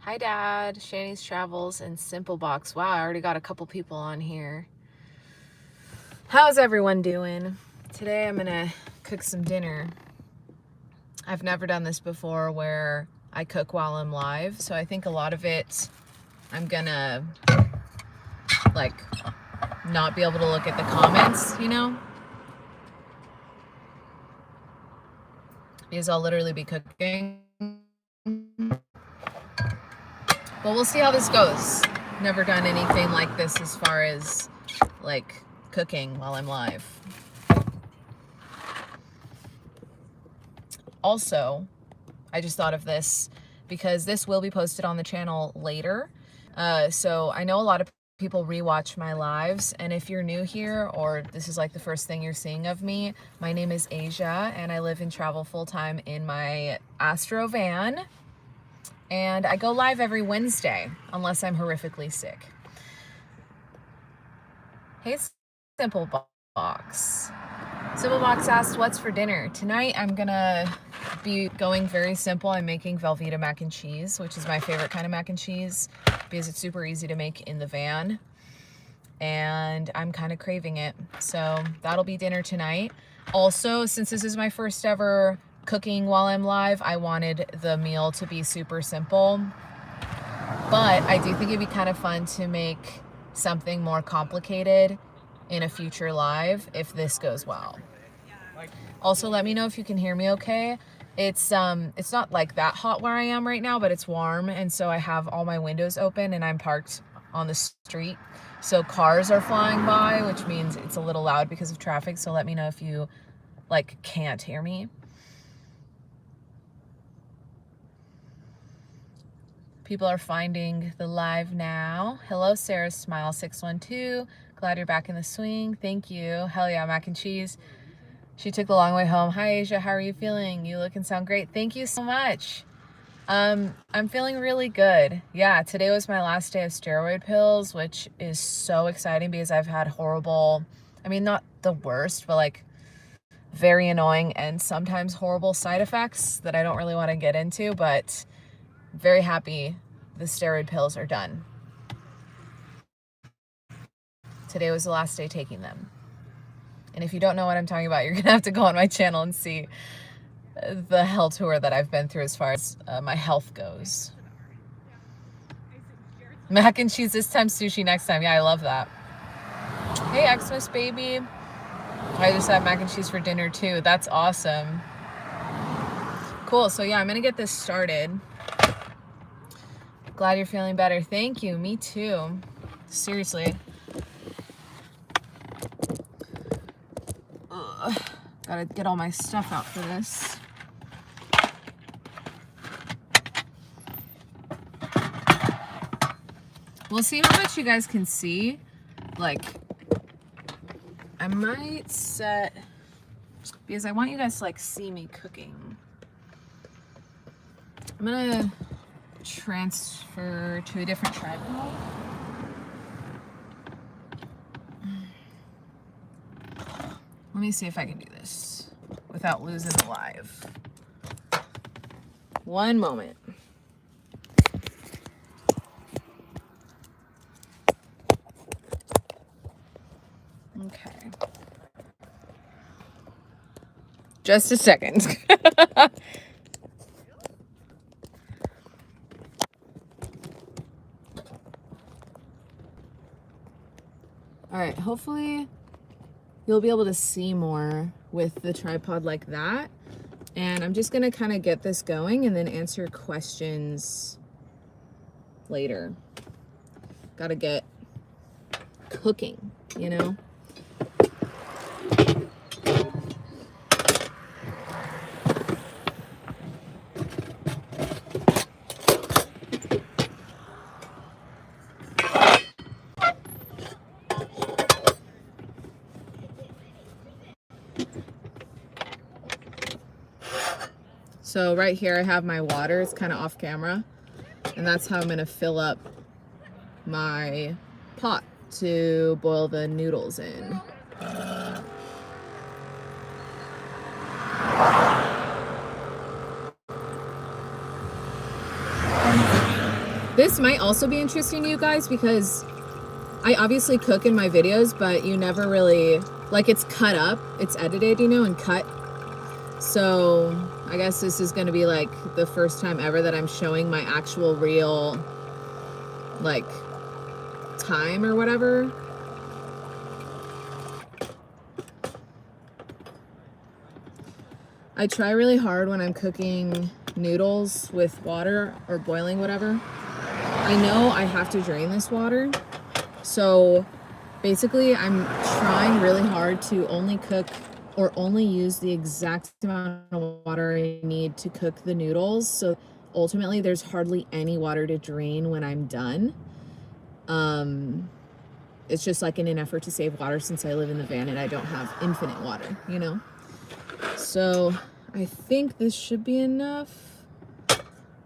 Hi, Dad. Shani's Travels and Simple Box. Wow, I already got a couple people on here. How's everyone doing? Today I'm gonna cook some dinner. I've never done this before where I cook while I'm live, so I think a lot of it I'm gonna like not be able to look at the comments, you know? Because I'll literally be cooking. But we'll see how this goes. Never done anything like this as far as like cooking while I'm live. Also, I just thought of this because this will be posted on the channel later. So I know a lot of people rewatch my lives, and if you're new here or this is like the first thing you're seeing of me, my name is Asia and I live and travel full-time in my Astro van. And I go live every Wednesday, unless I'm horrifically sick. Hey, Simple Box. Simple Box asked, what's for dinner? Tonight, I'm gonna be going very simple. I'm making Velveeta mac and cheese, which is my favorite kind of mac and cheese because it's super easy to make in the van. And I'm kind of craving it. So that'll be dinner tonight. Also, since this is my first ever cooking while I'm live, I wanted the meal to be super simple, but I do think it'd be kind of fun to make something more complicated in a future live if this goes well. Also, let me know if you can hear me okay. It's not like that hot where I am right now, but it's warm, and so I have all my windows open and I'm parked on the street, so cars are flying by, which means it's a little loud because of traffic. So let me know if you like can't hear me. People are finding the live now. Hello, Sarah Smile 612. Glad you're back in the swing. Thank you. Hell yeah, mac and cheese. She took the long way home. Hi, Asia. How are you feeling? You look and sound great. Thank you so much. I'm feeling really good. Yeah, today was my last day of steroid pills, which is so exciting because I've had horrible, I mean, not the worst, but like very annoying and sometimes horrible side effects that I don't really want to get into, but very happy the steroid pills are done. Today was the last day taking them. And if you don't know what I'm talking about, you're gonna have to go on my channel and see the hell tour that I've been through as far as my health goes. Mac and cheese this time, sushi next time. Yeah, I love that. Hey, Xmas baby. I just had mac and cheese for dinner too. That's awesome. Cool, so yeah, I'm gonna get this started. Glad you're feeling better. Thank you, me too. Seriously. Ugh. Gotta get all my stuff out for this. We'll see how much you guys can see. Like, I might set, because I want you guys to like see me cooking. I'm gonna transfer to a different tripod. Let me see if I can do this without losing the live. One moment. Okay. Just a second. All right, hopefully you'll be able to see more with the tripod like that. And I'm just gonna kind of get this going and then answer questions later. Gotta get cooking, you know? So right here I have my water, it's kind of off camera, and that's how I'm gonna fill up my pot to boil the noodles in. This might also be interesting to you guys because I obviously cook in my videos, but you never really, like, it's cut up, it's edited, you know, and cut. So I guess this is going to be like the first time ever that I'm showing my actual real, like, time or whatever. I try really hard when I'm cooking noodles with water or boiling whatever. I know I have to drain this water. So basically I'm trying really hard to only cook or only use the exact amount of water I need to cook the noodles. So ultimately there's hardly any water to drain when I'm done. It's just like in an effort to save water since I live in the van and I don't have infinite water, you know? So I think this should be enough.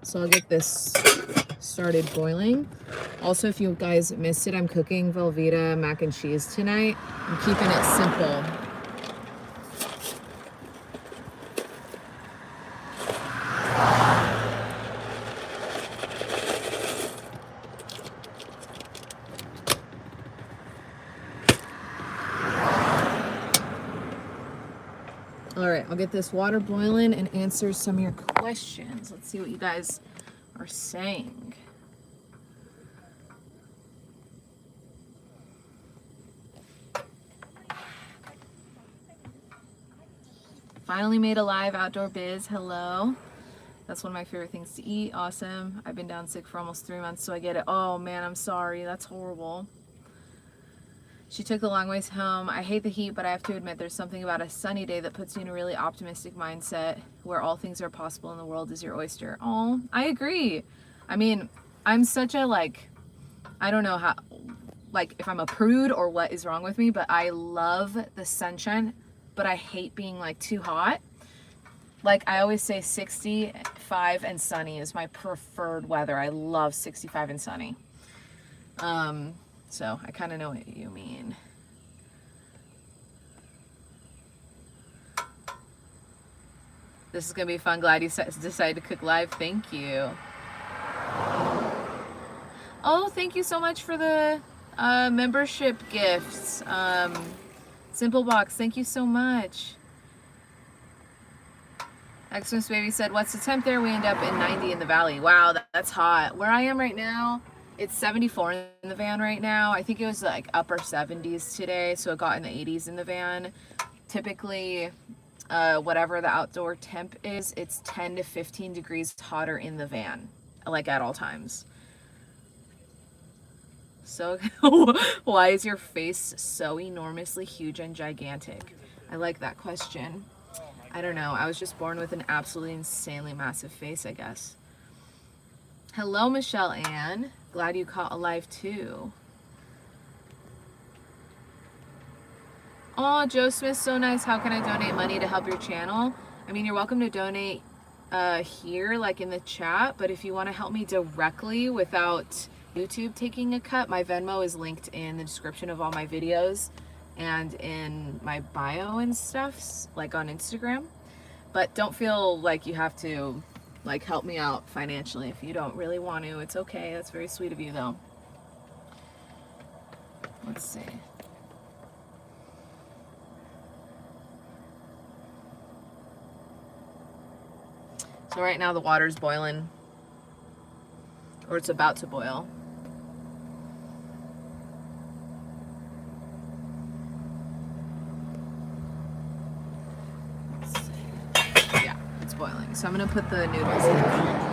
So I'll get this started boiling. Also, if you guys missed it, I'm cooking Velveeta mac and cheese tonight. I'm keeping it simple. All right, I'll get this water boiling and answer some of your questions. Let's see what you guys are saying. Finally made a live outdoor biz. Hello. That's one of my favorite things to eat. Awesome. I've been down sick for almost 3 months, so I get it. Oh man, I'm sorry. That's horrible. She took the long ways home. I hate the heat, but I have to admit there's something about a sunny day that puts you in a really optimistic mindset where all things are possible and the world is your oyster. Oh, I agree. I mean, I'm such a, like, I don't know how, like, if I'm a prude or what is wrong with me, but I love the sunshine, but I hate being, like, too hot. Like, I always say 65 and sunny is my preferred weather. I love 65 and sunny. So I kind of know what you mean. This is going to be fun. Glad you decided to cook live. Thank you. Oh, thank you so much for the membership gifts. Simple Box, thank you so much. Xmas Baby said, what's the temp there? We end up in 90 in the valley. Wow, that's hot. Where I am right now, it's 74 in the van right now. I think it was like upper 70s today, so it got in the 80s in the van. Typically, whatever the outdoor temp is, it's 10 to 15 degrees hotter in the van, like at all times. So, why is your face so enormously huge and gigantic? I like that question. I don't know. I was just born with an absolutely insanely massive face, I guess. Hello, Michelle Ann. Glad you caught alive too. Oh, Joe Smith, so nice. How can I donate money to help your channel? I mean, you're welcome to donate here, like in the chat, but if you want to help me directly without YouTube taking a cut, my Venmo is linked in the description of all my videos and in my bio and stuff, like on Instagram. But don't feel like you have to, like, help me out financially if you don't really want to. It's okay. That's very sweet of you, though. Let's see. So right now the water's boiling, or it's about to boil. Let's see. Yeah, it's boiling. So I'm gonna put the noodles in.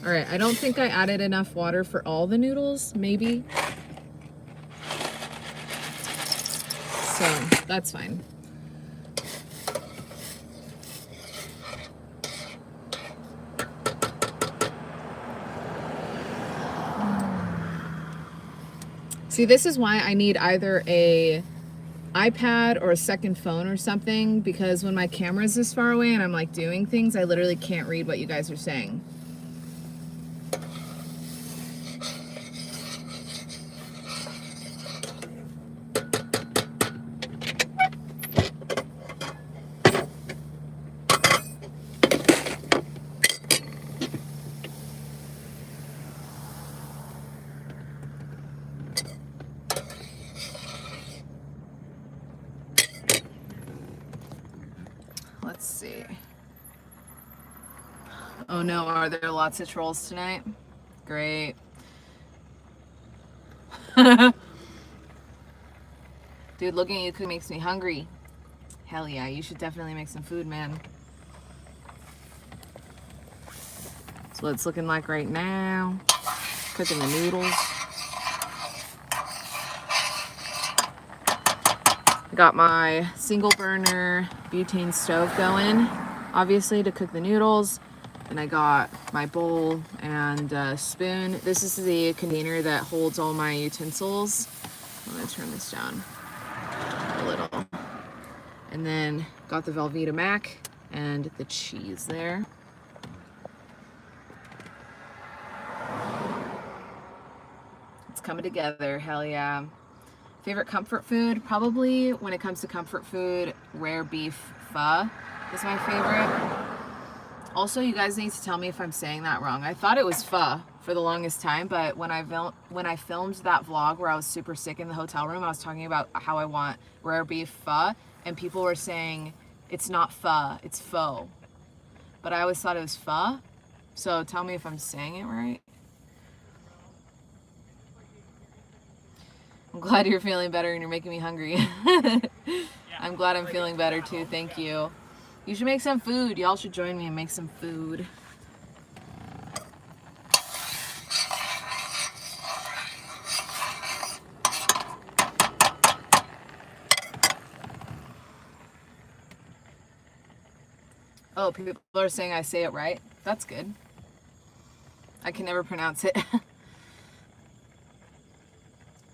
All right, I don't think I added enough water for all the noodles, maybe. So that's fine. See, this is why I need either a iPad or a second phone or something, because when my camera's this far away and I'm like doing things, I literally can't read what you guys are saying. Let's see. Oh no, are there lots of trolls tonight? Great. Dude, looking at you cook makes me hungry. Hell yeah, you should definitely make some food, man. That's what it's looking like right now. Cooking the noodles. Got my single burner butane stove going, obviously, to cook the noodles. And I got my bowl and spoon. This is the container that holds all my utensils. I'm gonna turn this down a little. And then got the Velveeta mac and the cheese there. It's coming together, hell yeah. Favorite comfort food? Probably, when it comes to comfort food, rare beef pho is my favorite. Also, you guys need to tell me if I'm saying that wrong. I thought it was pho for the longest time, but when I filmed that vlog where I was super sick in the hotel room, I was talking about how I want rare beef pho, and people were saying it's not pho, it's pho. But I always thought it was pho, so tell me if I'm saying it right. I'm glad you're feeling better and you're making me hungry. I'm glad I'm feeling better too, thank you. You should make some food. Y'all should join me and make some food. Oh, people are saying I say it right. That's good. I can never pronounce it.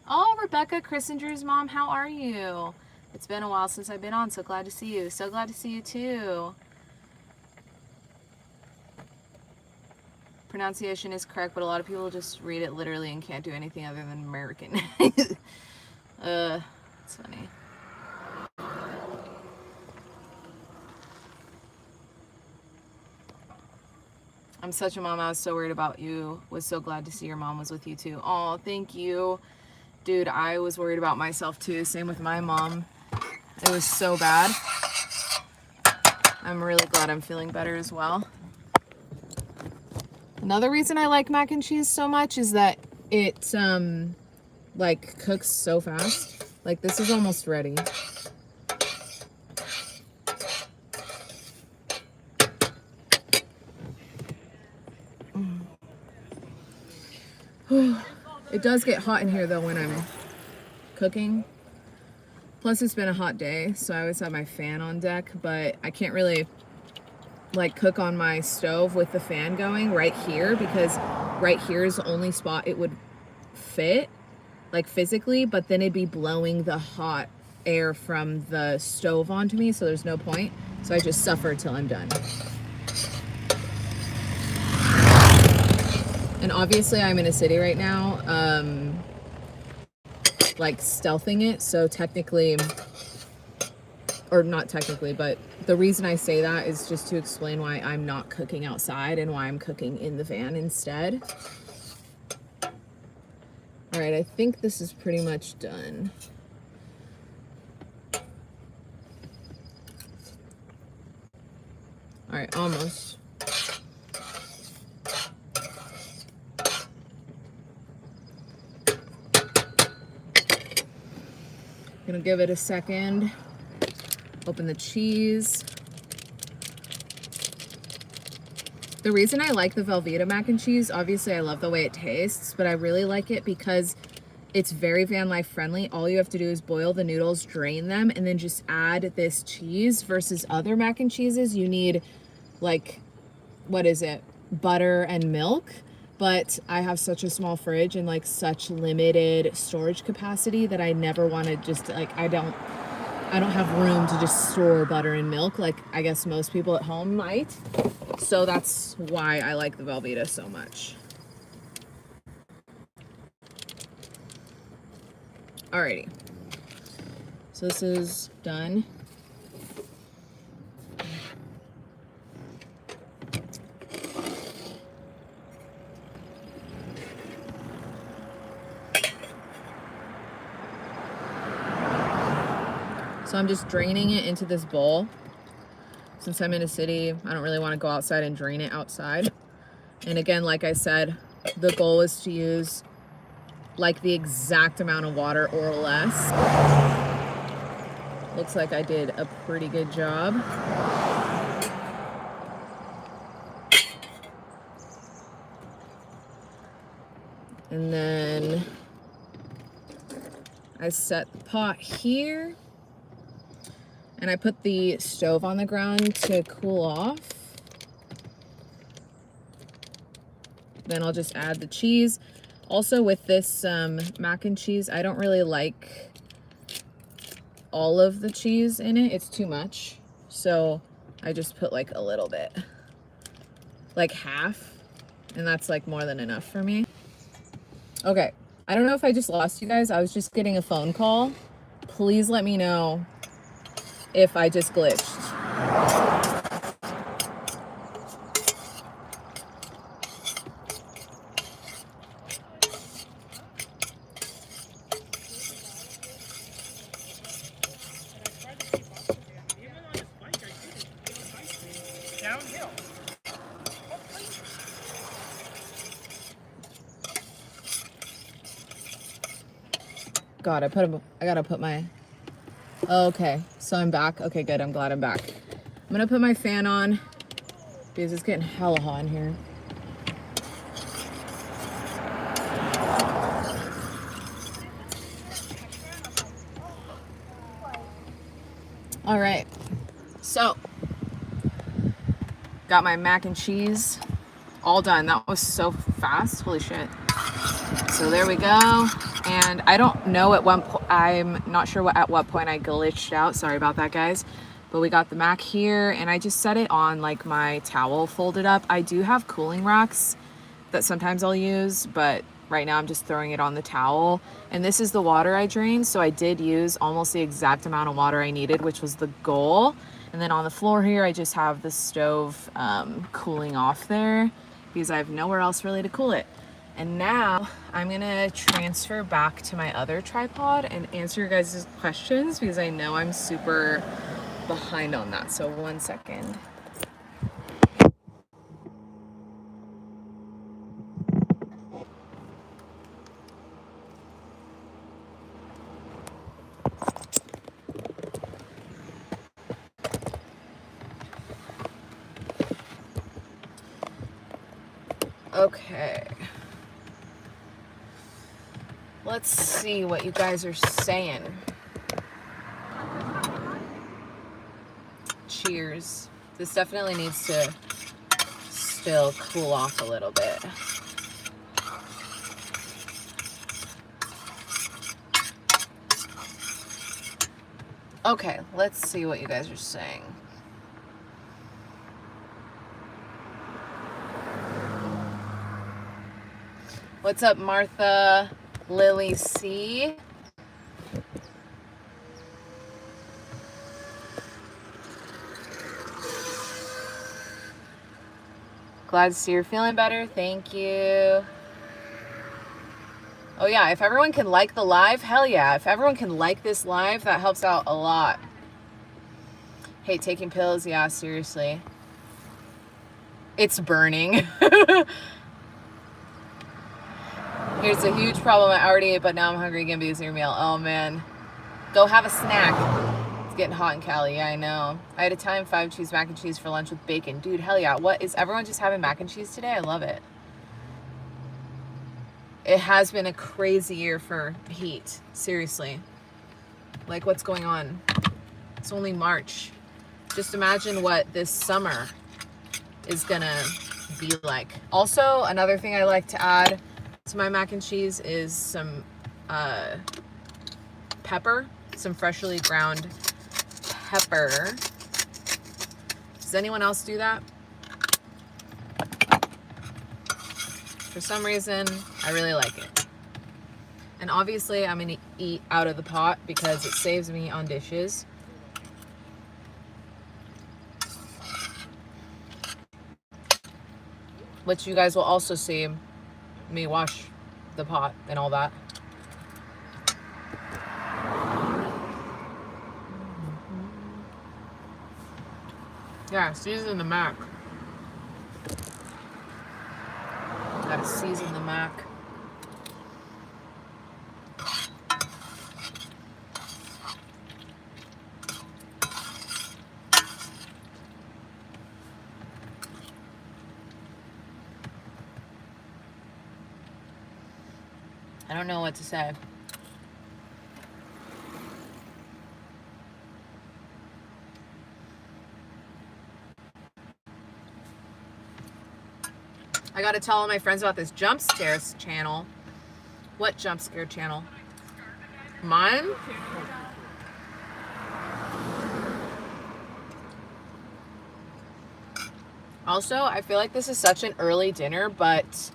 Oh, Rebecca, Chris and Drew's mom, how are you? It's been a while since I've been on. So glad to see you. So glad to see you too. Pronunciation is correct, but a lot of people just read it literally and can't do anything other than American. It's funny. I'm such a mom. I was so worried about you. Was so glad to see your mom was with you too. Oh, thank you. Dude, I was worried about myself too. Same with my mom. It was so bad. I'm really glad I'm feeling better as well. Another reason I like mac and cheese so much is that it like cooks so fast. Like, this is almost ready. It does get hot in here though when I'm cooking. Plus it's been a hot day, so I always have my fan on deck, but I can't really like cook on my stove with the fan going right here, because right here is the only spot it would fit, like physically, but then it'd be blowing the hot air from the stove onto me, so there's no point. So I just suffer till I'm done. And obviously I'm in a city right now, like stealthing it, so technically, or not technically, but the reason I say that is just to explain why I'm not cooking outside and why I'm cooking in the van instead. All right, I think this is pretty much done. All right, almost. Gonna give it a second. Open the cheese. The reason I like the Velveeta mac and cheese, obviously I love the way it tastes, but I really like it because it's very van life friendly. All you have to do is boil the noodles, drain them, and then just add this cheese, versus other mac and cheeses. You need, like, what is it? Butter and milk. but I have such a small fridge and like such limited storage capacity that I never want to just like, I don't have room to just store butter and milk like I guess most people at home might. So that's why I like the Velveeta so much. Alrighty. So this is done. So I'm just draining it into this bowl. Since I'm in a city, I don't really want to go outside and drain it outside. And again, like I said, the goal is to use like the exact amount of water or less. Looks like I did a pretty good job. And then I set the pot here. And I put the stove on the ground to cool off. Then I'll just add the cheese. Also with this mac and cheese, I don't really like all of the cheese in it. It's too much. So I just put like a little bit, like half. And that's like more than enough for me. Okay, I don't know if I just lost you guys. I was just getting a phone call. Please let me know if I just glitched. God, I gotta put my, okay, so I'm back. Okay, good, I'm glad I'm back. I'm gonna put my fan on because it's getting hella hot in here. All right, so got my mac and cheese all done. That was so fast, holy shit. So there we go. And I don't know at one point, I'm not sure at what point I glitched out. Sorry about that, guys. But we got the mac here and I just set it on like my towel folded up. I do have cooling racks that sometimes I'll use, but right now I'm just throwing it on the towel. And this is the water I drained. So I did use almost the exact amount of water I needed, which was the goal. And then on the floor here, I just have the stove cooling off there because I have nowhere else really to cool it. And now I'm gonna transfer back to my other tripod and answer your guys' questions because I know I'm super behind on that. So 1 second. Okay. Let's see what you guys are saying. Cheers. This definitely needs to still cool off a little bit. Okay, let's see what you guys are saying. What's up, Martha? Lily C. Glad to see you're feeling better. Thank you. Oh yeah, if everyone can like the live, hell yeah. If everyone can like this live, that helps out a lot. Hate taking pills. Yeah, seriously. It's burning. Here's a huge problem. I already ate, but now I'm hungry again because of your meal. Oh man. Go have a snack. It's getting hot in Cali. Yeah, I know. I had Italian 5 cheese mac and cheese for lunch with bacon. Dude, hell yeah. What is everyone just having mac and cheese today? I love it. It has been a crazy year for heat. Seriously. Like, what's going on? It's only March. Just imagine what this summer is gonna be like. Also, another thing I like to add to my mac and cheese is some pepper, some freshly ground pepper. Does anyone else do that? For some reason, I really like it. And obviously, I'm gonna eat out of the pot because it saves me on dishes. Which you guys will also see me wash the pot and all that. Yeah, season the mac. Gotta season the mac. I don't know what to say. I gotta tell all my friends about this jump scares channel. What jump scare channel? Mine? Also, I feel like this is such an early dinner, but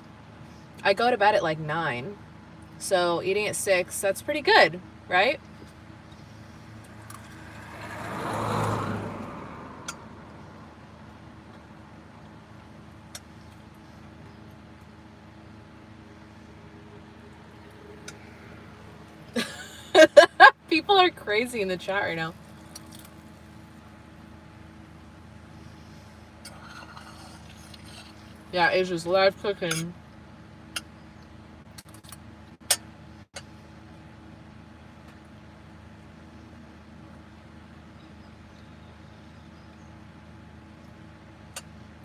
I go to bed at like 9. So eating at 6, that's pretty good, right? People are crazy in the chat right now. Yeah, Asia's live cooking.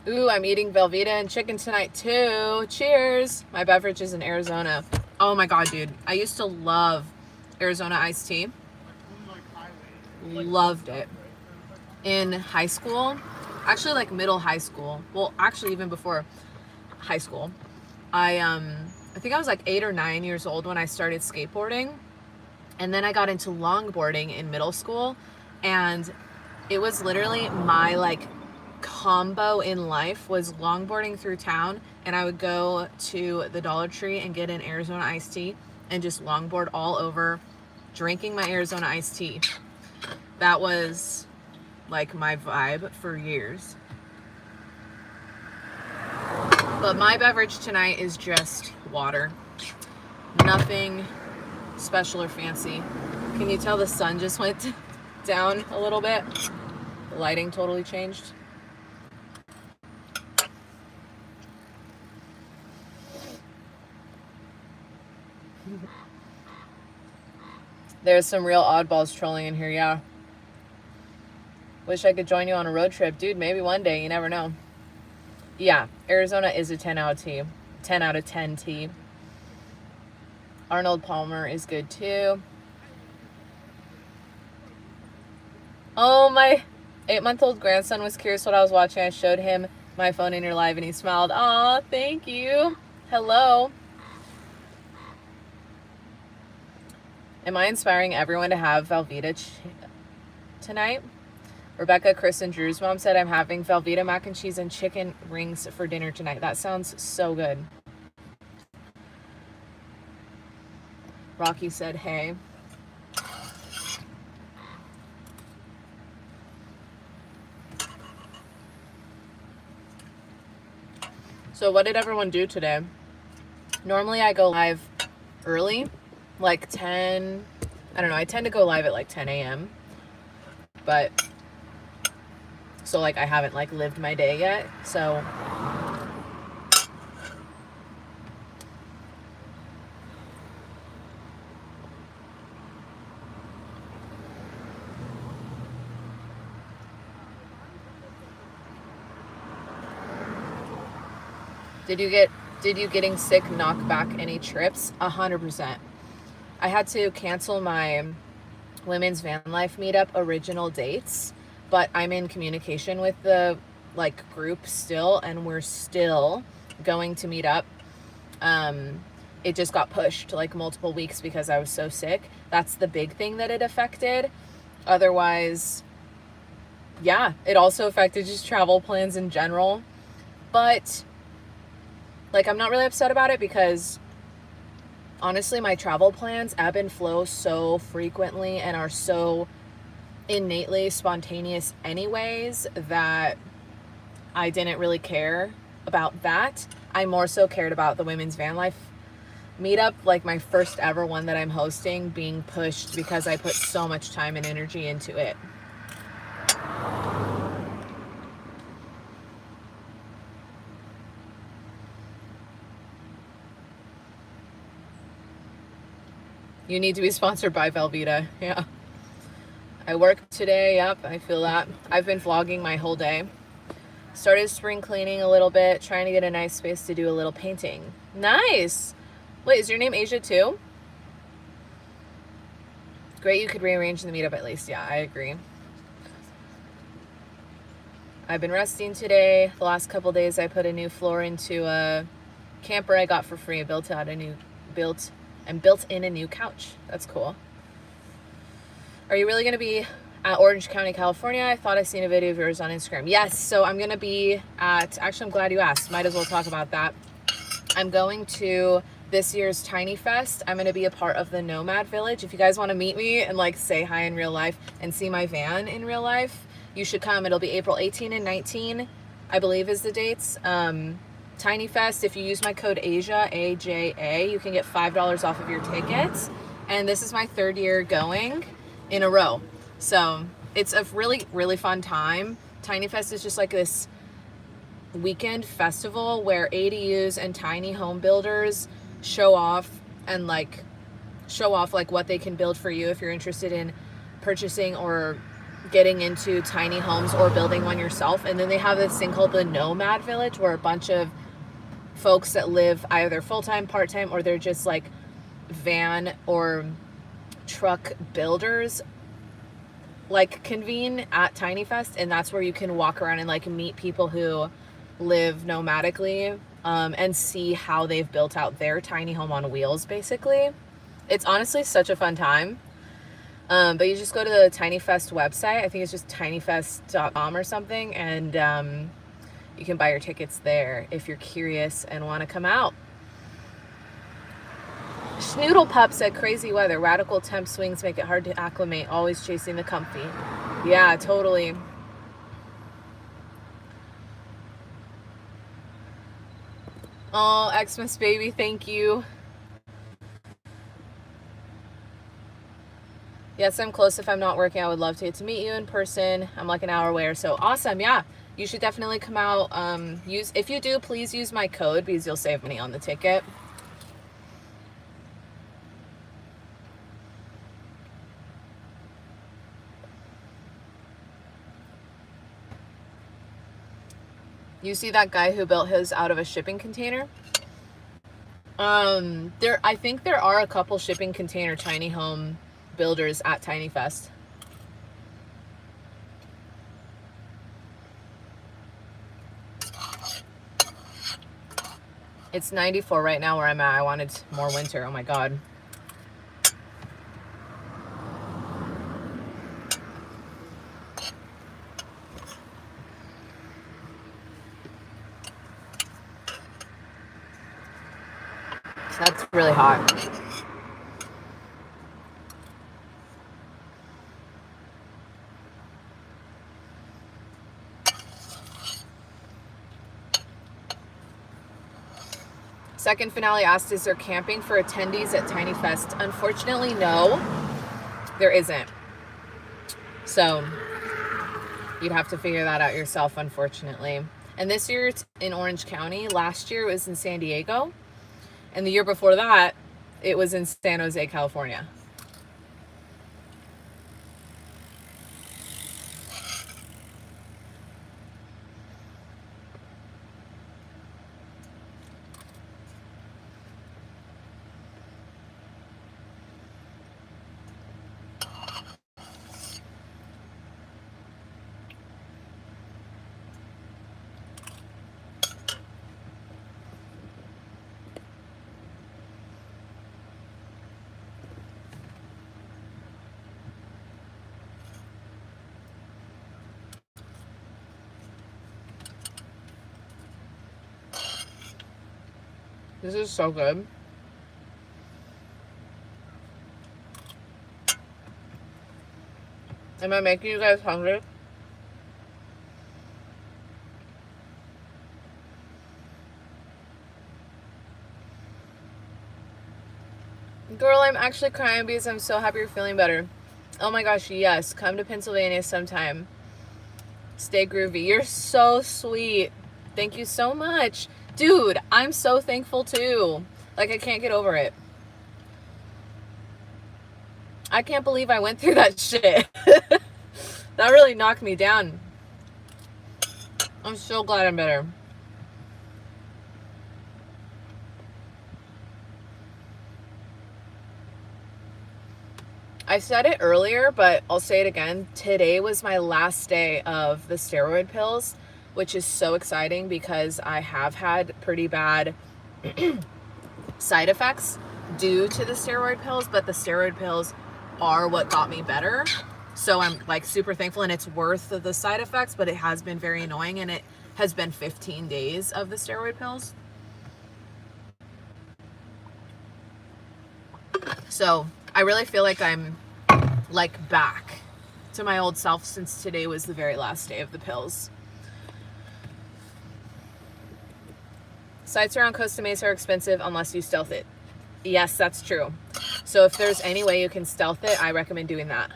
Ooh, I'm eating Velveeta and chicken tonight too. Cheers. My beverage is in Arizona. Oh my God, dude. I used to love Arizona iced tea. Loved it. In high school, actually like middle high school. Well, actually even before high school. I think I was like 8 or 9 years old when I started skateboarding. And then I got into longboarding in middle school. And it was literally my like combo in life was longboarding through town, and I would go to the Dollar Tree and get an Arizona iced tea and just longboard all over, drinking my Arizona iced tea. That was like my vibe for years. But my beverage tonight is just water. Nothing special or fancy. Can you tell the sun just went down a little bit? The lighting totally changed. There's some real oddballs trolling in here, yeah. Wish I could join you on a road trip. Dude, maybe one day, you never know. Yeah, Arizona is a 10 out of tea. 10 out of 10 tea. Arnold Palmer is good too. Oh, my 8-month-old grandson was curious what I was watching. I showed him my phone in your live and he smiled. Aw, thank you. Hello. Am I inspiring everyone to have Velveeta tonight? Rebecca, Chris, and Drew's mom said I'm having Velveeta mac and cheese and chicken rings for dinner tonight. That sounds so good. Rocky said, hey. So what did everyone do today? Normally I go live early, like 10, I don't know, I tend to go live at like 10 a.m. But, so like I haven't like lived my day yet, so. Did you getting sick knock back any trips? 100%. I had to cancel my women's van life meetup original dates, but I'm in communication with the like group still, and we're still going to meet up. It just got pushed like multiple weeks because I was so sick. That's the big thing that it affected. Otherwise, yeah, it also affected just travel plans in general. But like, I'm not really upset about it because honestly, my travel plans ebb and flow so frequently and are so innately spontaneous anyways that I didn't really care about that. I more so cared about the women's van life meetup, like my first ever one that I'm hosting, being pushed because I put so much time and energy into it. You need to be sponsored by Velveeta. Yeah. I worked today. Yep, I feel that. I've been vlogging my whole day. Started spring cleaning a little bit, trying to get a nice space to do a little painting. Nice. Wait, is your name Asia too? Great, you could rearrange the meetup at least. Yeah, I agree. I've been resting today. The last couple days I put a new floor into a camper I got for free. I built in a new couch. That's cool. Are you really going to be at Orange County, California? I thought I seen a video of yours on Instagram. Yes, so I'm going to be at, actually I'm glad you asked. Might as well talk about that. I'm going to this year's Tiny Fest. I'm going to be a part of the Nomad Village. If you guys want to meet me and like say hi in real life and see my van in real life, you should come. It'll be April 18 and 19, I believe is the dates. Tiny Fest, if you use my code AJA, AJA, you can get $5 off of your tickets. And this is my third year going in a row. So it's a really, really fun time. Tiny Fest is just like this weekend festival where ADUs and tiny home builders show off what they can build for you if you're interested in purchasing or getting into tiny homes or building one yourself. And then they have this thing called the Nomad Village, where a bunch of folks that live either full-time, part-time, or they're just like van or truck builders like convene at Tiny Fest, and that's where you can walk around and like meet people who live nomadically and see how they've built out their tiny home on wheels, basically. It's honestly such a fun time. But you just go to the Tiny Fest website. I think it's just tinyfest.com or something, and you can buy your tickets there if you're curious and want to come out. Schnoodle Pup said crazy weather. Radical temp swings make it hard to acclimate. Always chasing the comfy. Yeah, totally. Oh, Xmas baby, thank you. Yes, I'm close. If I'm not working, I would love to get to meet you in person. I'm like an hour away or so. Awesome. Yeah, you should definitely come out. If you do, please use my code because you'll save money on the ticket. You see that guy who built his out of a shipping container? I think there are a couple shipping container tiny home builders at Tiny Fest. It's 94 right now where I'm at. I wanted more winter. Oh my God. That's really hot. Second finale asked, is there camping for attendees at Tiny Fest? Unfortunately, no, there isn't. So you'd have to figure that out yourself, unfortunately. And this year it's in Orange County. Last year it was in San Diego. And the year before that, it was in San Jose, California. This is so good. Am I making you guys hungry? Girl, I'm actually crying because I'm so happy you're feeling better. Oh my gosh, yes. Come to Pennsylvania sometime. Stay groovy. You're so sweet. Thank you so much. Dude, I'm so thankful too. Like, I can't get over it. I can't believe I went through that shit. That really knocked me down. I'm so glad I'm better. I said it earlier, but I'll say it again. Today was my last day of the steroid pills, which is so exciting because I have had pretty bad side effects due to the steroid pills, but the steroid pills are what got me better. So I'm like super thankful, and it's worth the side effects, but it has been very annoying, and it has been 15 days of the steroid pills. So I really feel like I'm like back to my old self since today was the very last day of the pills. Sites around Costa Mesa are expensive unless you stealth it. Yes, that's true. So if there's any way you can stealth it, I recommend doing that.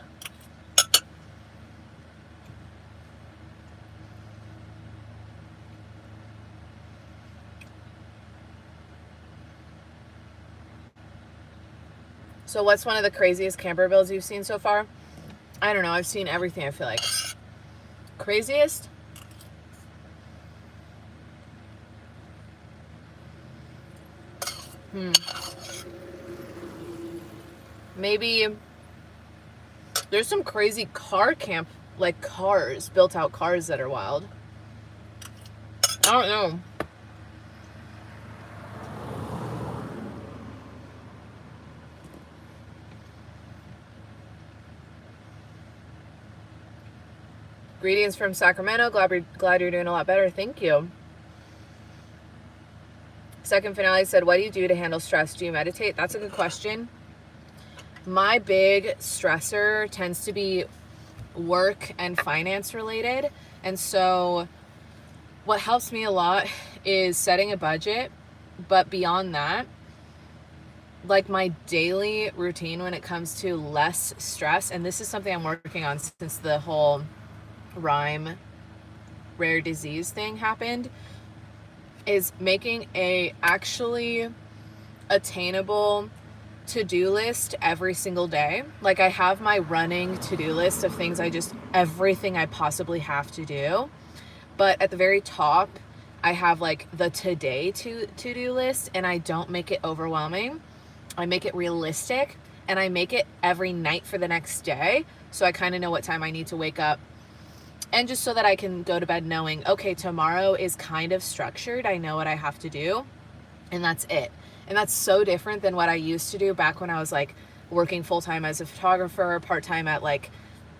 So what's one of the craziest camper builds you've seen so far? I don't know. I've seen everything, I feel like. Craziest? Maybe there's some crazy car camp, like cars, built out cars that are wild. I don't know. Greetings from Sacramento. Glad you're doing a lot better. Thank you. Second finale said, what do you do to handle stress? Do you meditate? That's a good question. My big stressor tends to be work and finance related. And so what helps me a lot is setting a budget. But beyond that, like my daily routine when it comes to less stress, and this is something I'm working on since the whole Lyme rare disease thing happened, is making a actually attainable to-do list every single day. Like I have my running to-do list of things everything I possibly have to do. But at the very top, I have like the today to-do list, and I don't make it overwhelming. I make it realistic, and I make it every night for the next day. So I kind of know what time I need to wake up. And just so that I can go to bed knowing, okay, tomorrow is kind of structured. I know what I have to do, and that's it. And that's so different than what I used to do back when I was like working full-time as a photographer, part-time at like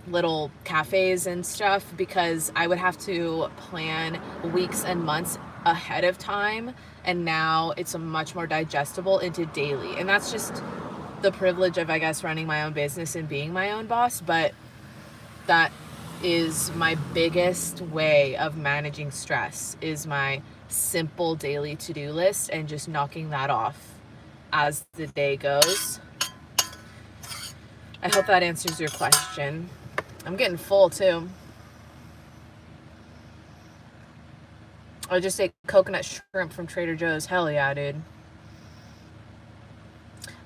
little cafes and stuff, because I would have to plan weeks and months ahead of time. And now it's a much more digestible into daily. And that's just the privilege of, I guess, running my own business and being my own boss. But that is my biggest way of managing stress, is my simple daily to-do list, and just knocking that off as the day goes. I hope that answers your question. I'm getting full too. I just ate coconut shrimp from Trader Joe's. Hell yeah, dude.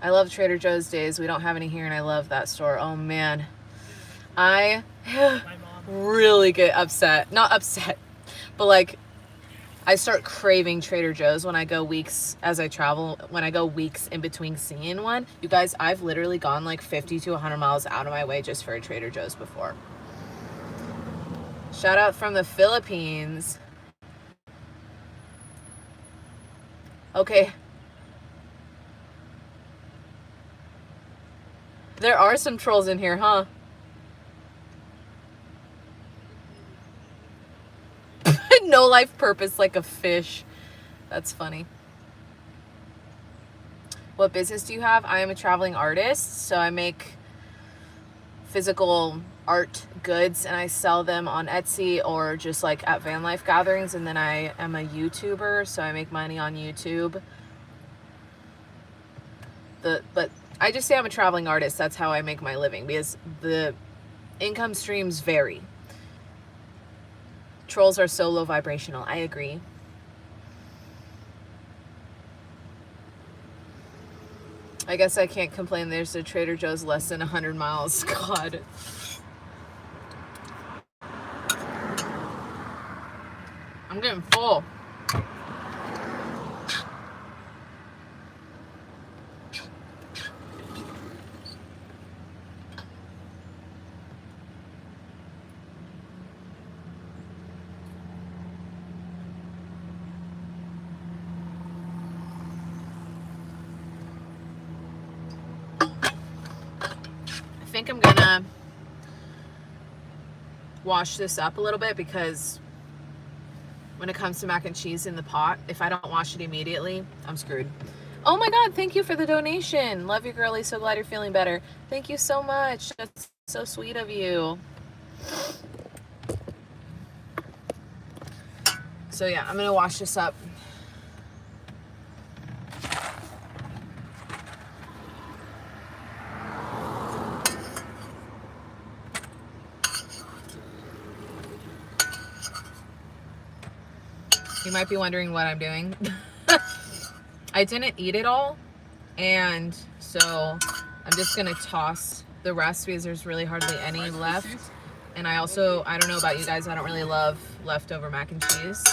I love Trader Joe's days. We don't have any here, and I love that store. Oh man. I really get upset. Not upset, but like I start craving Trader Joe's when I go weeks as I travel, when I go weeks in between seeing one. You guys, I've literally gone like 50 to 100 miles out of my way just for a Trader Joe's before. Shout out from the Philippines. Okay. There are some trolls in here, huh? No life purpose like a fish. That's funny. What business do you have? I am a traveling artist, so I make physical art goods and I sell them on Etsy or just like at van life gatherings. And then I am a YouTuber, so I make money on YouTube. But I just say I'm a traveling artist. That's how I make my living, because the income streams vary. Trolls are so low vibrational. I agree. I guess I can't complain. There's a Trader Joe's less than 100 miles. God. I'm getting full. I think I'm gonna wash this up a little bit, because when it comes to mac and cheese in the pot, if I don't wash it immediately, I'm screwed. Oh my God, thank you for the donation. Love you, girlie. So glad you're feeling better. Thank you so much. That's so sweet of you. So yeah, I'm gonna wash this up. You might be wondering what I'm doing. I didn't eat it all, and so I'm just gonna toss the rest because there's really hardly any left. And I don't know about you guys, I don't really love leftover mac and cheese.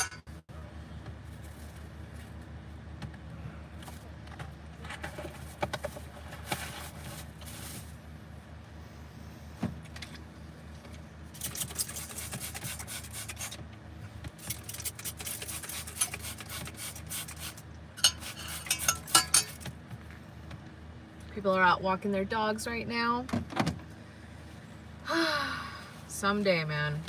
People are out walking their dogs right now. Someday, man.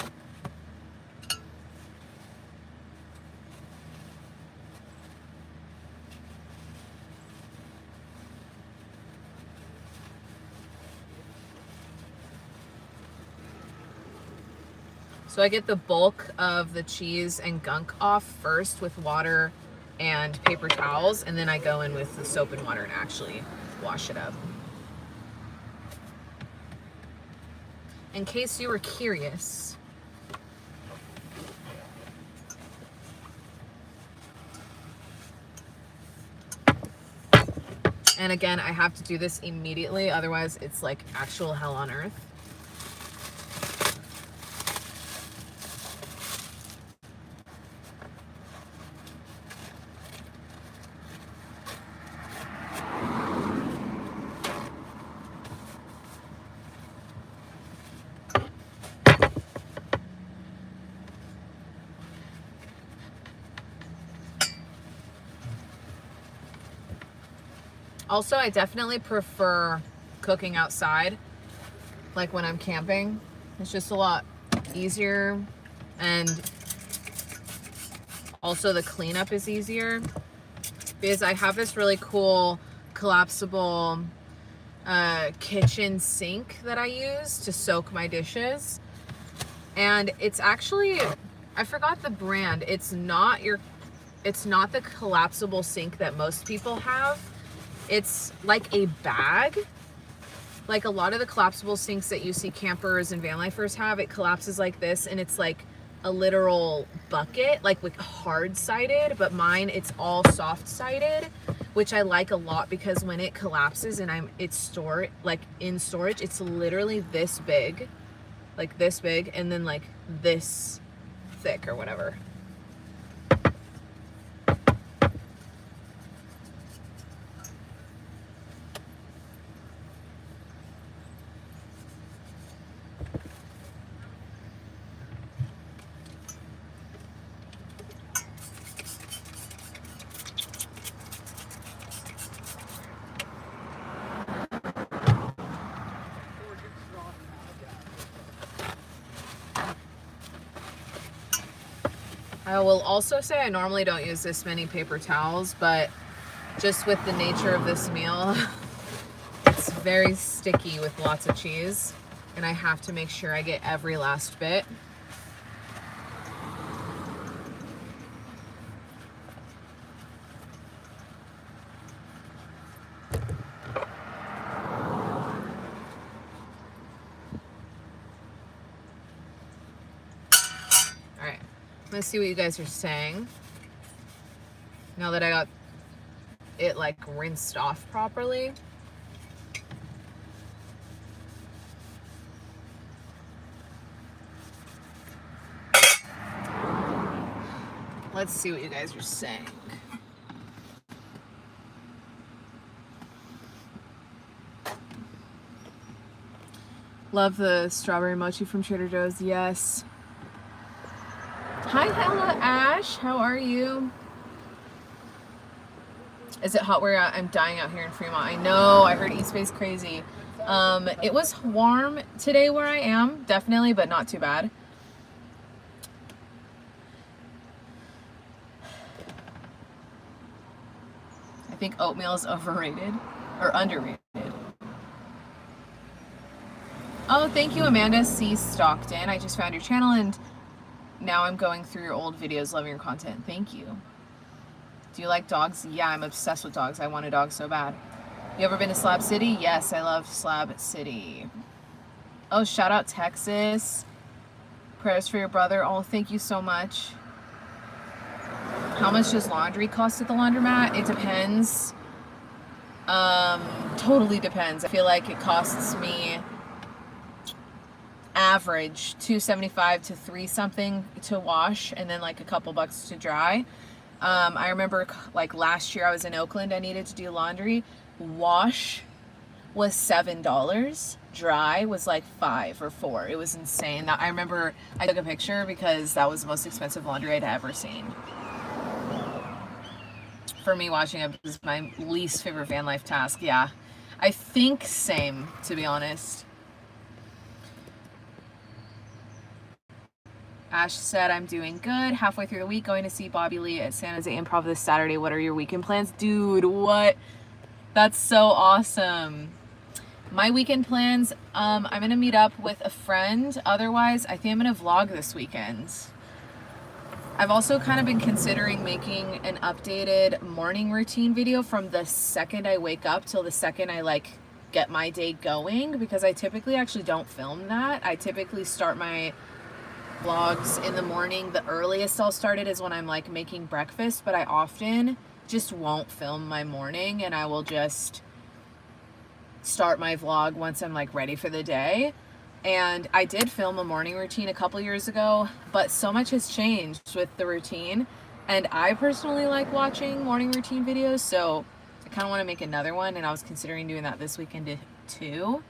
So I get the bulk of the cheese and gunk off first with water and paper towels, and then I go in with the soap and water and actually wash it up. In case you were curious. And again, I have to do this immediately, otherwise it's like actual hell on earth. Also, I definitely prefer cooking outside, like when I'm camping. It's just a lot easier, and also the cleanup is easier, because I have this really cool collapsible kitchen sink that I use to soak my dishes. And it's actually, I forgot the brand. It's not the collapsible sink that most people have. It's like a bag. Like a lot of the collapsible sinks that you see campers and van lifers have, it collapses like this, and it's like a literal bucket, like with hard-sided, but mine, it's all soft-sided, which I like a lot, because when it collapses and it's stored, like in storage, it's literally this big, like this big, and then like this thick or whatever. I will also say I normally don't use this many paper towels, but just with the nature of this meal, it's very sticky with lots of cheese, and I have to make sure I get every last bit. All right, let's see what you guys are saying. Now that I got it like rinsed off properly. Let's see what you guys are saying. Love the strawberry mochi from Trader Joe's. Yes. Hi, Hella Ash. How are you? Is it hot where I'm dying out here in Fremont? I know. I heard East Bay's crazy. It was warm today where I am, definitely, but not too bad. I think oatmeal is overrated or underrated. Oh, thank you, Amanda C. Stockton. I just found your channel and now I'm going through your old videos, loving your content. Thank you. Do you like dogs? Yeah, I'm obsessed with dogs. I want a dog so bad. You ever been to Slab City? Yes, I love Slab City. Oh, shout out Texas. Prayers for your brother. Oh, thank you so much. How much does laundry cost at the laundromat? It depends. Totally depends. I feel like it costs me average $2.75 to $3 something to wash, and then like a couple bucks to dry. I remember like last year I was in Oakland. I needed to do laundry. Wash was $7. Dry was like $5 or $4. It was insane. I remember I took a picture because that was the most expensive laundry I'd ever seen. For me, washing up is my least favorite van life task. Yeah, I think same, to be honest. Ash said, I'm doing good. Halfway through the week, going to see Bobby Lee at San Jose Improv this Saturday. What are your weekend plans? Dude, what? That's so awesome. My weekend plans, I'm going to meet up with a friend. Otherwise, I think I'm going to vlog this weekend. I've also kind of been considering making an updated morning routine video from the second I wake up till the second I like get my day going, because I typically actually don't film that. I typically start my vlogs in the morning. The earliest I'll start it is when I'm like making breakfast, but I often just won't film my morning and I will just start my vlog once I'm like ready for the day. And I did film a morning routine a couple years ago, but so much has changed with the routine, and I personally like watching morning routine videos, so I kind of want to make another one, and I was considering doing that this weekend too.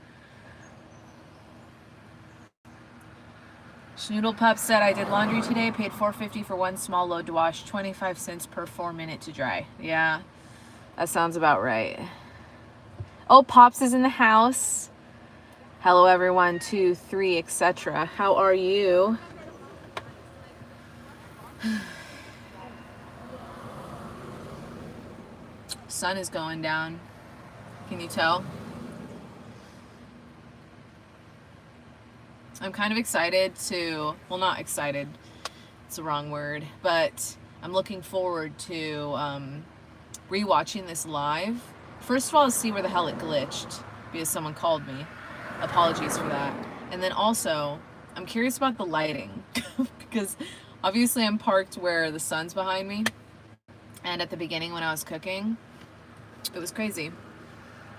Schnoodle Pup said, I did laundry today, paid $4.50 for one small load to wash, 25 cents per 4 minutes to dry. Yeah, that sounds about right. Oh, Pops is in the house. Hello everyone, 2, 3, etc. How are you? Sun is going down. Can you tell? I'm kind of excited to, well, not excited, it's the wrong word, but I'm looking forward to rewatching this live. First of all, to see where the hell it glitched because someone called me. Apologies for that. And then also, I'm curious about the lighting because obviously I'm parked where the sun's behind me, and at the beginning when I was cooking, it was crazy.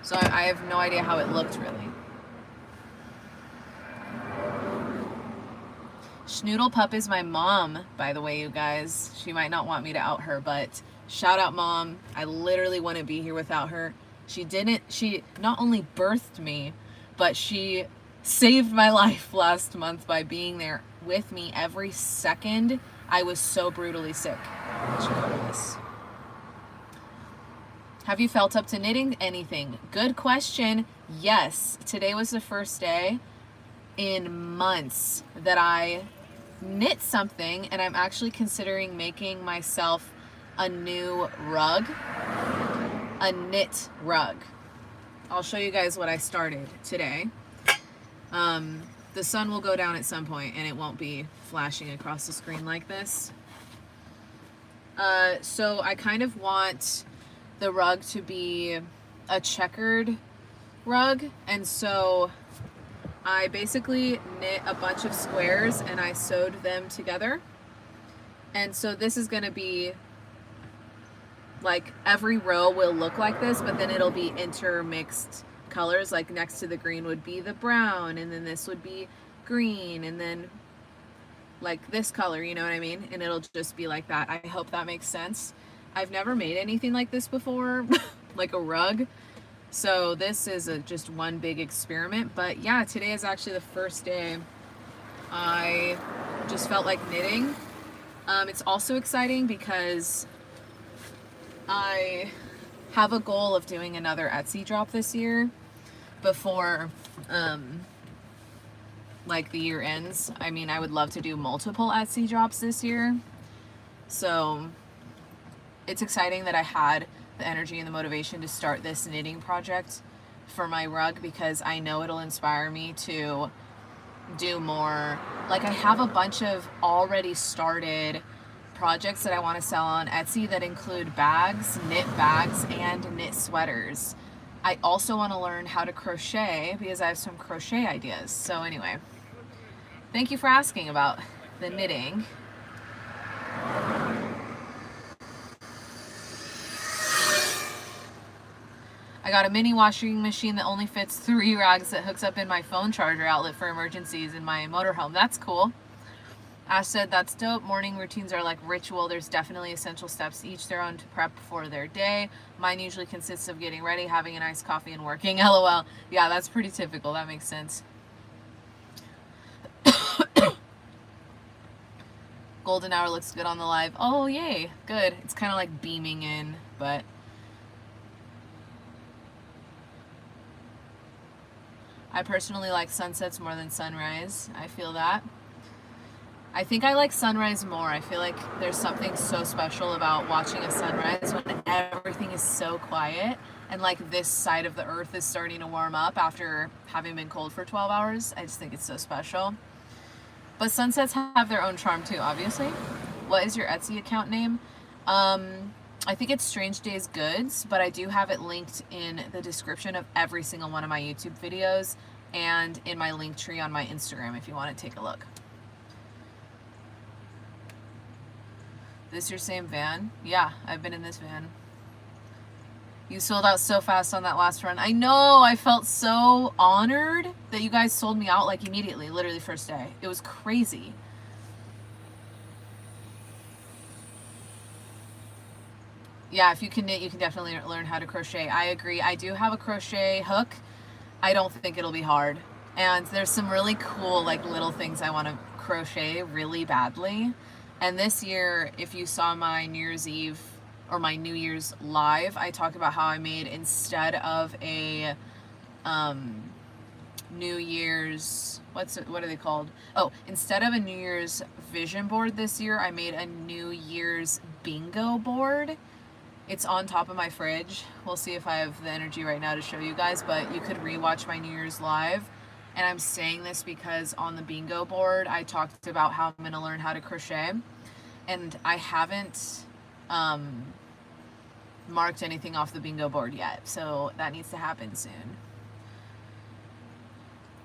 So I have no idea how it looked really. Schnoodle Pup is my mom, by the way, you guys. She might not want me to out her, but shout out mom. I literally wouldn't be here without her. She not only birthed me, but she saved my life last month by being there with me every second. I was so brutally sick. I should go to this. Have you felt up to knitting anything? Good question. Yes. Today was the first day in months that I knit something, and I'm actually considering making myself a new rug. a knit rug. I'll show you guys what I started today. The sun will go down at some point and it won't be flashing across the screen like this. So I kind of want the rug to be a checkered rug, and so I basically knit a bunch of squares and I sewed them together. And so this is going to be like every row will look like this, but then it'll be intermixed colors. Like next to the green would be the brown, and then this would be green, and then like this color, you know what I mean? And it'll just be like that. I hope that makes sense. I've never made anything like this before, like a rug. So this is just one big experiment. But yeah, today is actually the first day I just felt like knitting. It's also exciting because I have a goal of doing another Etsy drop this year before like the year ends. I mean, I would love to do multiple Etsy drops this year. So it's exciting that I had the energy and the motivation to start this knitting project for my rug, because I know it'll inspire me to do more. Like, I have a bunch of already started projects that I want to sell on Etsy that include bags, knit bags, and knit sweaters. I also want to learn how to crochet because I have some crochet ideas. So anyway, thank you for asking about the knitting. I got a mini washing machine that only fits 3 rags that hooks up in my phone charger outlet for emergencies in my motorhome. That's cool. Ash said, that's dope. Morning routines are like ritual. There's definitely essential steps, each their own, to prep for their day. Mine usually consists of getting ready, having a nice coffee, and working. LOL. Yeah, that's pretty typical. That makes sense. Golden hour looks good on the live. Oh, yay. Good. It's kind of like beaming in, but... I personally like sunsets more than sunrise. I feel that. I think I like sunrise more. I feel like there's something so special about watching a sunrise when everything is so quiet and like this side of the earth is starting to warm up after having been cold for 12 hours. I just think it's so special. But sunsets have their own charm too, obviously. What is your Etsy account name? I think it's Strange Days Goods, but I do have it linked in the description of every single one of my YouTube videos and in my link tree on my Instagram if you want to take a look. This your same van? Yeah, I've been in this van. You sold out so fast on that last run. I know, I felt so honored that you guys sold me out like immediately, literally first day. It was crazy. Yeah, if you can knit, you can definitely learn how to crochet. I agree. I do have a crochet hook. I don't think it'll be hard. And there's some really cool like little things I want to crochet really badly. And this year, if you saw my New Year's Eve or my New Year's live, I talked about how I made, instead of a New Year's, what are they called? Oh, instead of a New Year's vision board this year, I made a New Year's bingo board. It's on top of my fridge. We'll see if I have the energy right now to show you guys, but you could rewatch my New Year's live. And I'm saying this because on the bingo board, I talked about how I'm going to learn how to crochet. And I haven't marked anything off the bingo board yet. So that needs to happen soon.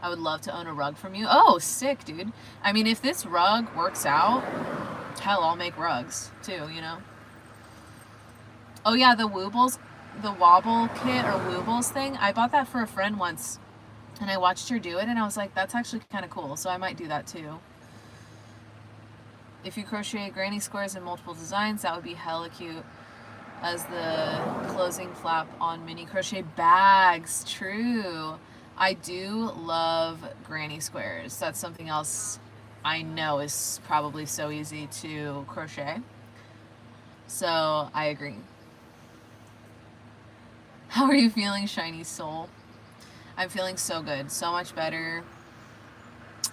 I would love to own a rug from you. Oh, sick, dude. I mean, if this rug works out, hell, I'll make rugs too, you know? Oh yeah, the Woobles, the wobble kit or Woobles thing, I bought that for a friend once and I watched her do it and I was like, that's actually kind of cool, so I might do that too. If you crochet granny squares in multiple designs, that would be hella cute as the closing flap on mini crochet bags. True. I do love granny squares. That's something else I know is probably so easy to crochet. So I agree. How are you feeling, shiny soul? I'm feeling so good, so much better.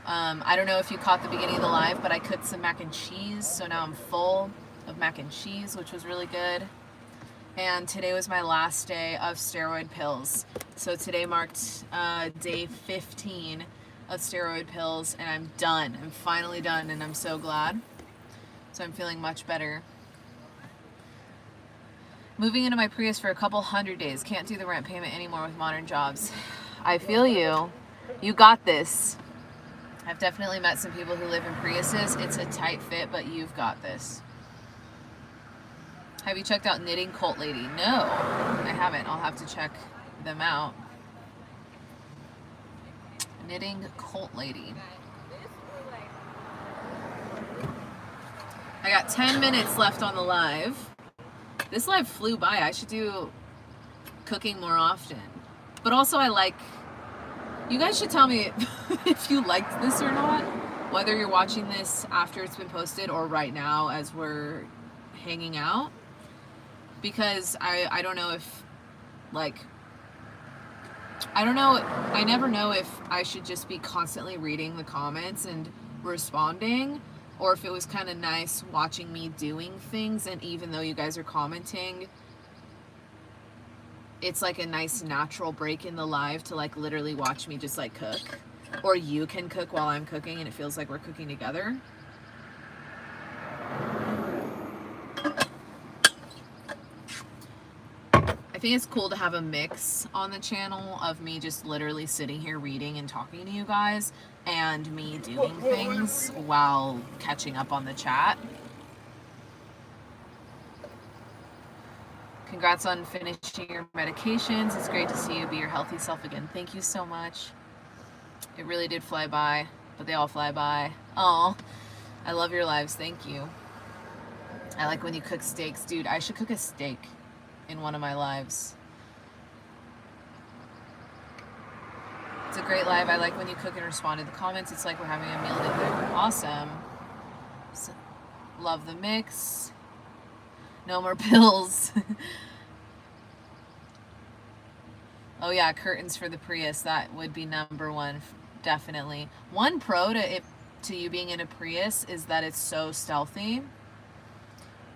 I don't know if you caught the beginning of the live, but I cooked some mac and cheese, so now I'm full of mac and cheese, which was really good. and today was my last day of steroid pills. So today marked day 15 of steroid pills, and I'm done. I'm finally done, and I'm so glad. So I'm feeling much better. Moving into my Prius for a couple hundred days. Can't do the rent payment anymore with modern jobs. I feel you. You got this. I've definitely met some people who live in Priuses. It's a tight fit, but you've got this. Have you checked out Knitting Cult Lady? No, I haven't. I'll have to check them out. Knitting Cult Lady. I got 10 minutes left on the live. This live flew by. I should do cooking more often. But also you guys should tell me if you liked this or not, whether you're watching this after it's been posted or right now as we're hanging out. Because I don't know if, I never know if I should just be constantly reading the comments and responding, or if it was kind of nice watching me doing things, and even though you guys are commenting, it's like a nice natural break in the live to literally watch me just cook, or you can cook while I'm cooking and it feels like we're cooking together. I think it's cool to have a mix on the channel of me just literally sitting here reading and talking to you guys, and me doing things while catching up on the chat. Congrats on finishing your medications. It's great to see you be your healthy self again. Thank you so much. It really did fly by, but they all fly by. Oh, I love your lives. Thank you. I like when you cook steaks. Dude, I should cook a steak in one of my lives. It's a great live. I like when you cook and respond to the comments. It's like we're having a meal together. Awesome. So, love the mix. No more pills. Oh yeah, curtains for the Prius. That would be number one, definitely. One pro to you being in a Prius is that it's so stealthy.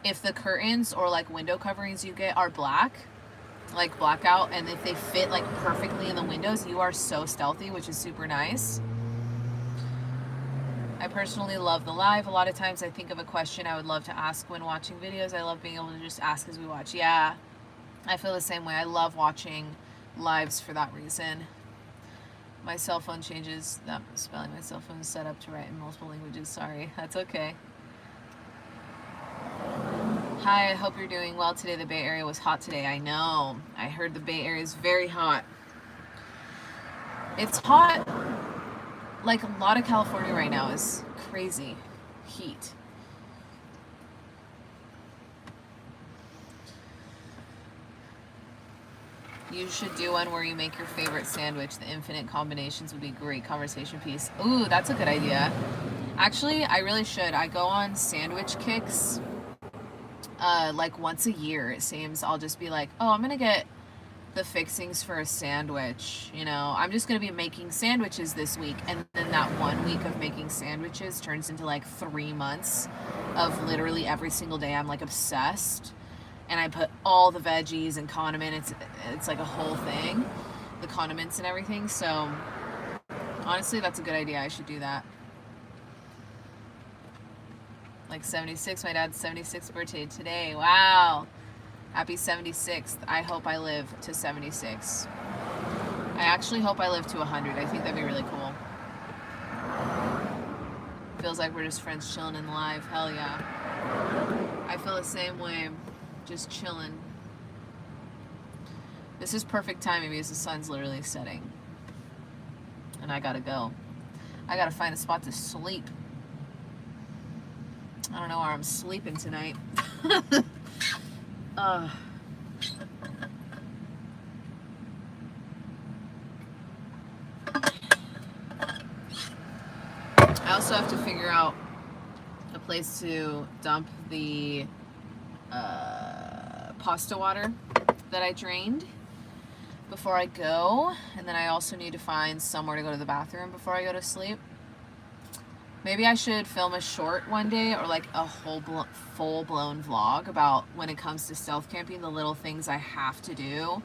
If the curtains or window coverings you get are black, blackout, and if they fit perfectly in the windows, you are so stealthy, which is super nice. I personally love the live. A lot of times I think of a question I would love to ask when watching videos. I love being able to just ask as we watch. Yeah, I feel the same way. I love watching lives for that reason. My cell phone changes that spelling. My cell phone is set up to write in multiple languages. Sorry, that's okay. Hi, I hope you're doing well today. The Bay Area was hot today. I know. I heard the Bay Area is very hot. It's hot. A lot of California right now is crazy heat. You should do one where you make your favorite sandwich. The infinite combinations would be great conversation piece. Ooh, that's a good idea. Actually, I really should. I go on sandwich kicks once a year, it seems. I'll just be oh, I'm gonna get the fixings for a sandwich, I'm just gonna be making sandwiches this week, and then that 1 week of making sandwiches turns into 3 months of literally every single day I'm obsessed, and I put all the veggies and condiments. It's a whole thing, the condiments and everything. So honestly, that's a good idea. I should do that. 76. My dad's 76th birthday today. Wow. Happy 76th. I hope I live to 76. I actually hope I live to 100. I think that'd be really cool. Feels like we're just friends chilling in live. Hell yeah. I feel the same way. Just chilling. This is perfect timing because the sun's literally setting. And I gotta go. I gotta find a spot to sleep. I don't know where I'm sleeping tonight. I also have to figure out a place to dump the pasta water that I drained before I go, and then I also need to find somewhere to go to the bathroom before I go to sleep. Maybe I should film a short one day, or like a full-blown vlog about when it comes to stealth camping, the little things I have to do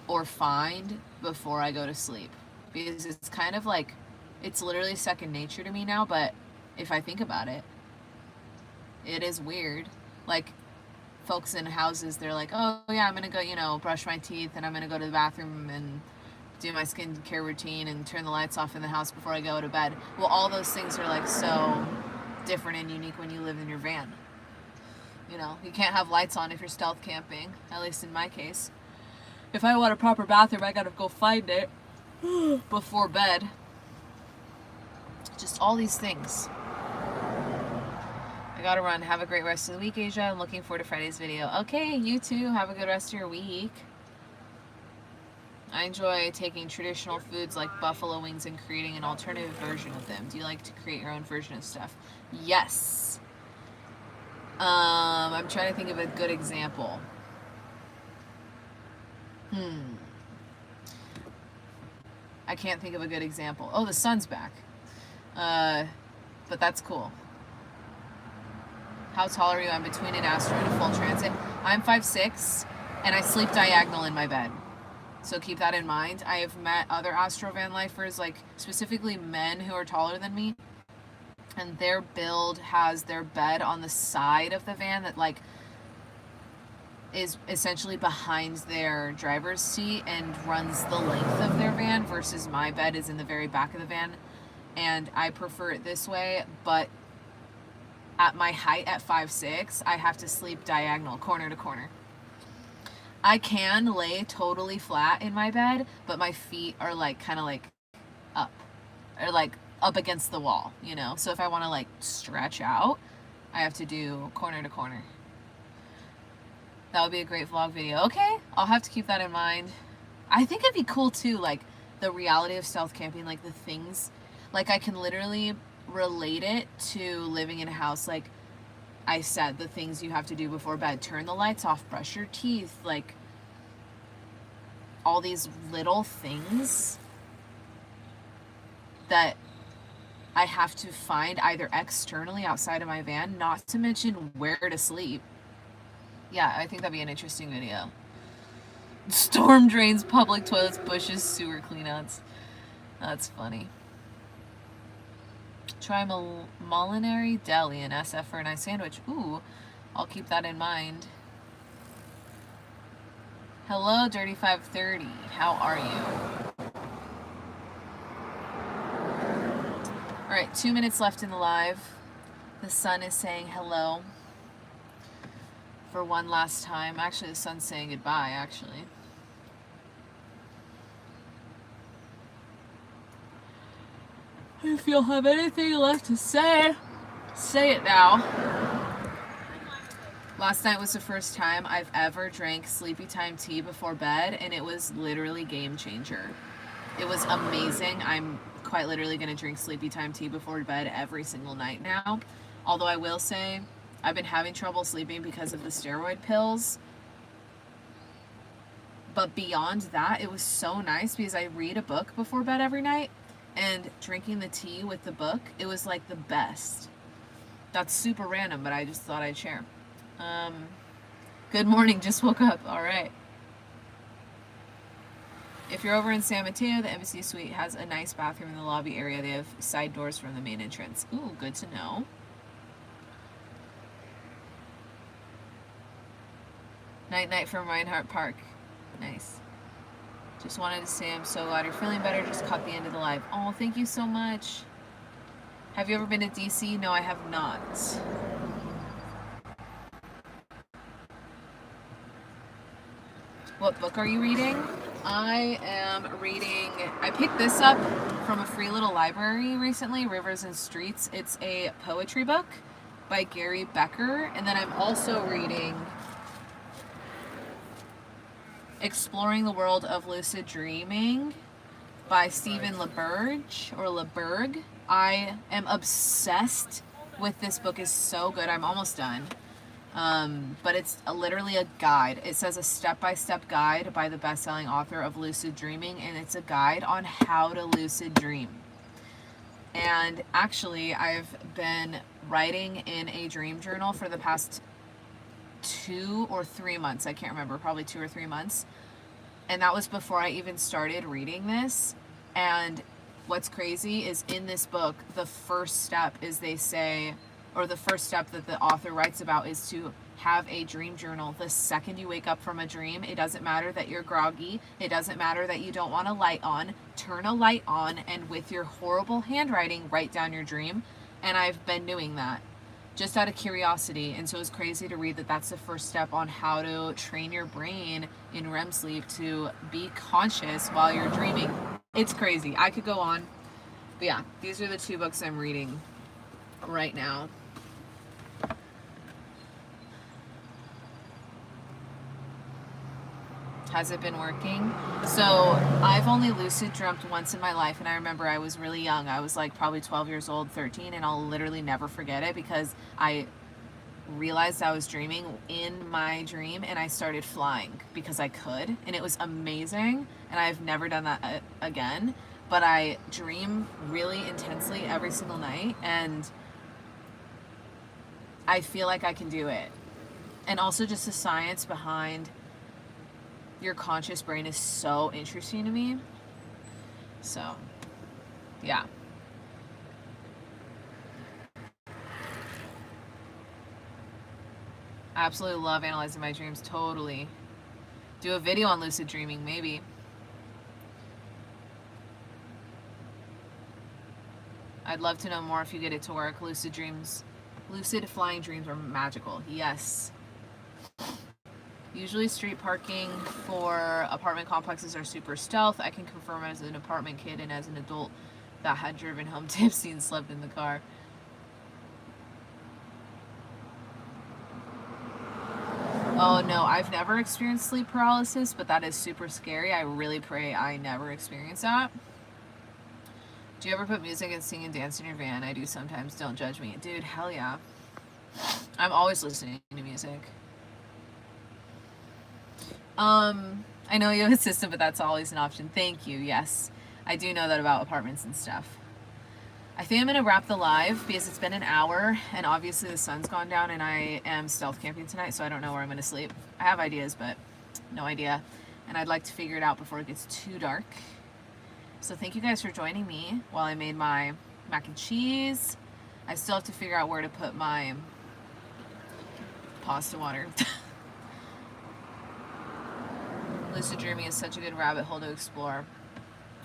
or find before I go to sleep. Because it's kind of like, it's literally second nature to me now, but if I think about it, it is weird. Like, folks in houses, they're like, oh yeah, I'm gonna go, you know, brush my teeth, and I'm gonna go to the bathroom and do my skincare routine and turn the lights off in the house before I go to bed. Well, all those things are like so different and unique when you live in your van. You know, you can't have lights on if you're stealth camping, at least in my case. If I want a proper bathroom, I gotta go find it before bed. Just all these things. I gotta run. Have a great rest of the week, Asia. I'm looking forward to Friday's video. Okay, you too. Have a good rest of your week. I enjoy taking traditional foods like buffalo wings and creating an alternative version of them. Do you like to create your own version of stuff? Yes. I'm trying to think of a good example. I can't think of a good example. Oh, the sun's back. But that's cool. How tall are you? I'm between an astro and a full transit. I'm 5'6", and I sleep diagonal in my bed. So keep that in mind. I have met other astro van lifers, like specifically men who are taller than me, and their build has their bed on the side of the van that like is essentially behind their driver's seat and runs the length of their van, versus my bed is in the very back of the van, and I prefer it this way. But at my height at 5'6", I have to sleep diagonal, corner to corner. I can lay totally flat in my bed, but my feet are like kind of like up, or like up against the wall, you know? So if I want to like stretch out, I have to do corner to corner. That would be a great vlog video. Okay, I'll have to keep that in mind. I think it'd be cool too, like the reality of stealth camping, like the things, like I can literally relate it to living in a house. Like I said, the things you have to do before bed: turn the lights off, brush your teeth, like all these little things that I have to find either externally outside of my van, not to mention where to sleep. Yeah, I think that'd be an interesting video. Storm drains, public toilets, bushes, sewer cleanouts. That's funny. Try Molinary Deli in SF for a nice sandwich. Ooh, I'll keep that in mind. Hello, Dirty 530. How are you? All right, 2 minutes left in the live. The sun is saying hello for one last time. Actually, the sun's saying goodbye, actually. If you'll have anything left to say, say it now. Last night was the first time I've ever drank sleepy time tea before bed, and it was literally game changer. It was amazing. I'm quite literally going to drink sleepy time tea before bed every single night now. Although I will say, I've been having trouble sleeping because of the steroid pills. But beyond that, it was so nice because I read a book before bed every night, and drinking the tea with the book, it was like the best. That's super random, but I just thought I'd share. Good morning, just woke up. All right. If you're over in San Mateo, the Embassy Suite has a nice bathroom in the lobby area. They have side doors from the main entrance. Ooh, good to know. Night night from Reinhardt Park. Nice. Just wanted to say I'm so glad you're feeling better. Just caught the end of the live. Oh, thank you so much. Have you ever been to DC? No, I have not. What book are you reading? I am reading, I picked this up from a free little library recently, Rivers and Streets. It's a poetry book by Gary Becker. And then I'm also reading Exploring the World of Lucid Dreaming by Stephen LeBerg. I am obsessed with this book. Is so good. I'm almost done. But it's literally a guide. It says a step-by-step guide by the best-selling author of Lucid Dreaming, and it's a guide on how to lucid dream. And actually, I've been writing in a dream journal for the past 2 or 3 months. I can't remember, probably 2 or 3 months. And that was before I even started reading this. And what's crazy is in this book, the first step is they say, or the first step that the author writes about is to have a dream journal. The second you wake up from a dream, it doesn't matter that you're groggy. It doesn't matter that you don't want a light on. Turn a light on and with your horrible handwriting, write down your dream. And I've been doing that just out of curiosity. And so it's crazy to read that that's the first step on how to train your brain in REM sleep to be conscious while you're dreaming. It's crazy. I could go on. But yeah, these are the 2 books I'm reading right now. Has it been working? So I've only lucid dreamt once in my life, and I remember I was really young. I was like probably 12 years old, 13, and I'll literally never forget it because I realized I was dreaming in my dream and I started flying because I could, and it was amazing, and I've never done that again. But I dream really intensely every single night, and I feel like I can do it. And also just the science behind your conscious brain is so interesting to me. So, yeah. I absolutely love analyzing my dreams, totally. Do a video on lucid dreaming, maybe. I'd love to know more if you get it to work. Lucid flying dreams are magical. Yes. Usually street parking for apartment complexes are super stealth. I can confirm as an apartment kid and as an adult that had driven home tipsy and slept in the car. Oh no, I've never experienced sleep paralysis, but that is super scary. I really pray I never experience that. Do you ever put music and sing and dance in your van? I do sometimes. Don't judge me. Dude, hell yeah. I'm always listening to music. I know you have a system, but that's always an option. Thank you. Yes, I do know that about apartments and stuff. I think I'm going to wrap the live because it's been an hour and obviously the sun's gone down and I am stealth camping tonight, so I don't know where I'm going to sleep. I have ideas, but no idea. And I'd like to figure it out before it gets too dark. So thank you guys for joining me while I made my mac and cheese. I still have to figure out where to put my pasta water. Lucid dreaming is such a good rabbit hole to explore.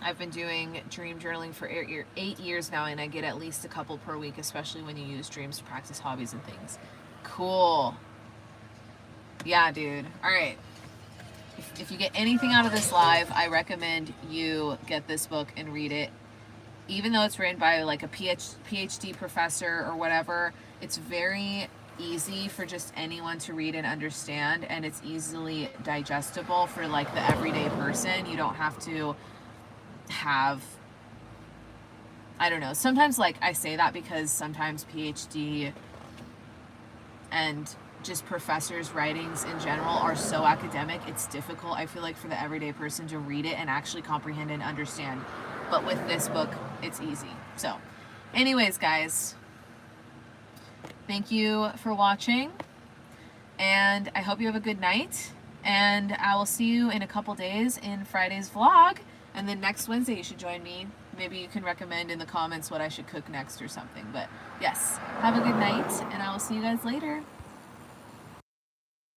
I've been doing dream journaling for 8 years now, and I get at least a couple per week, especially when you use dreams to practice hobbies and things. Cool. Yeah, dude. All right. If you get anything out of this live, I recommend you get this book and read it. Even though it's written by like a PhD professor or whatever, it's very easy for just anyone to read and understand, and it's easily digestible for like the everyday person. You don't have to have, I don't know, sometimes like I say that because sometimes PhD and just professors' writings in general are so academic, it's difficult, I feel like, for the everyday person to read it and actually comprehend and understand. But with this book, it's easy. So anyways, guys, thank you for watching, and I hope you have a good night, and I will see you in a couple days in Friday's vlog, and then next Wednesday you should join me. Maybe you can recommend in the comments what I should cook next or something. But yes, have a good night, and I will see you guys later.